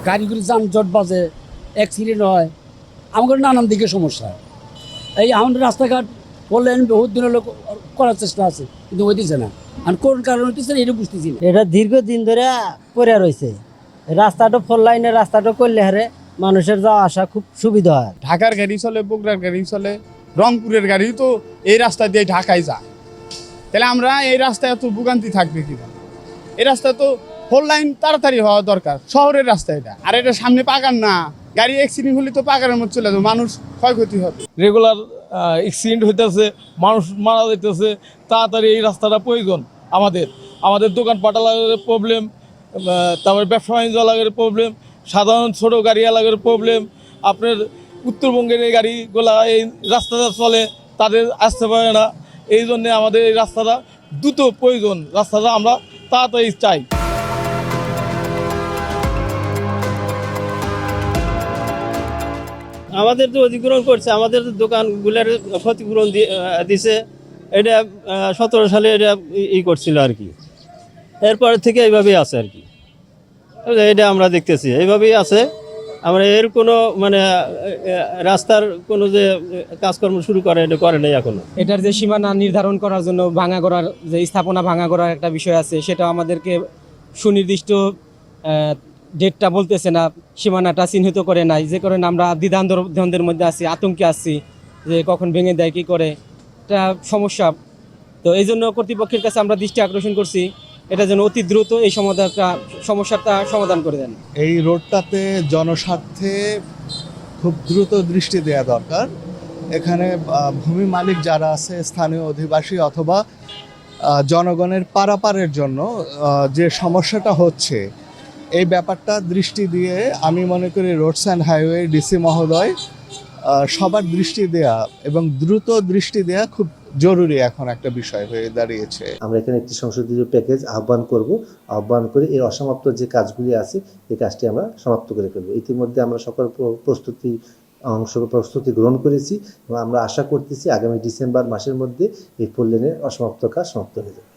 গাড়িগুলি যানজট বাজে, অ্যাক্সিডেন্ট হয়, আমাদের নানান দিকে সমস্যা। এই আমাদের রাস্তাঘাট বললেন বহুত দিনের লোক করার চেষ্টা আছে, কিন্তু হইতেছে না। আর কোন কারণ হইতেছে না এটা বুঝতেছি না। এটা দীর্ঘদিন ধরে পড়ে রয়েছে। রাস্তাটা 4 লাইনের রাস্তাটা করলে হারে মানুষের যাওয়া আসা খুব সুবিধা হয়। ঢাকার গাড়ি চলে, বগুড়ার গাড়ি চলে, রংপুরের গাড়ি তো এই রাস্তা দিয়ে ঢাকায় যায়। তাহলে আমরা এই রাস্তায় এত ভোগান্তি থাকবে কিনা? এই রাস্তা তো 4 লাইন তাড়াতাড়ি হওয়া দরকার, শহরের রাস্তা এটা। আর এটা সামনে পাকার না, গাড়ি অ্যাক্সিডেন্ট হলে তো পাকারের মধ্যে চলে যাবে, মানুষ ক্ষয়ক্ষতি হবে। রেগুলার অ্যাক্সিডেন্ট হইতেছে, মানুষ মারা যাইতেছে। তাড়াতাড়ি এই রাস্তাটা প্রয়োজন আমাদের। আমাদের দোকানপাট এলাকার প্রবলেম, তারপরে ব্যবসা বাণিজ্য এলাকার প্রবলেম, সাধারণ ছোটো গাড়ি এলাকার প্রবলেম। আপনার উত্তরবঙ্গের এই গাড়িগুলা এই রাস্তাটা চলে, তাদের আসতে পারে না। এই জন্যে আমাদের এই রাস্তাটা দ্রুত প্রয়োজন, রাস্তাটা আমরা তাড়াতাড়ি চাই। আমাদের তো অধিগ্রহণ করছে, আমাদের দোকানগুলোর ক্ষতিপূরণ দিছে। এটা 17 সালে এটা করছিল আর কি। এরপর থেকে এইভাবেই আছে আর কি। এটা আমরা দেখতেছি এইভাবেই আছে। আমরা এর কোনো মানে রাস্তার কোনো যে কাজকর্ম শুরু করে এটা করে নাই এখনো। এটার যে সীমানা নির্ধারণ করার জন্য ভাঙা করার যে স্থাপনা ভাঙা করার একটা বিষয় আছে, সেটা আমাদেরকে সুনির্দিষ্ট ডেটটা বলতেছে না, সীমানাটা চিহ্নিত করে নাই, যে কারণে আমরা দ্বিধাদ্বন্দ্বের মধ্যে আছি, আতঙ্কে আছি যে কখন ভেঙে দেয় কী করে। এটা সমস্যা। তো এই জন্য কর্তৃপক্ষের কাছে আমরা দৃষ্টি আকর্ষণ করছি, এটা যেন অতি দ্রুত এই সমস্যাটা সমাধান করে দেন। এই রোডটাতে জনস্বার্থে খুব দ্রুত দৃষ্টি দেওয়া দরকার। এখানে ভূমি মালিক যারা আছে, স্থানীয় অধিবাসী অথবা জনগণের পারাপারের জন্য যে সমস্যাটা হচ্ছে, এই ব্যাপারটা দৃষ্টি দিয়ে আমি মনে করি রোডস অ্যান্ড হাইওয়ে ডিসি মহোদয় সবার দৃষ্টি দেয়া এবং দ্রুত দৃষ্টি দেয়া খুব জরুরি এখন একটা বিষয় হয়ে দাঁড়িয়েছে। আমরা এখানে একটি সংসদীয় প্যাকেজ আহ্বান করে এই অসমাপ্ত যে কাজগুলি আছে এই কাজটি আমরা সমাপ্ত করে ফেলবো। ইতিমধ্যে আমরা সকল প্রস্তুতি গ্রহণ করেছি এবং আমরা আশা করতেছি আগামী ডিসেম্বর মাসের মধ্যে এই 4 লেনের অসমাপ্ত কাজ সমাপ্ত হয়ে যাবে।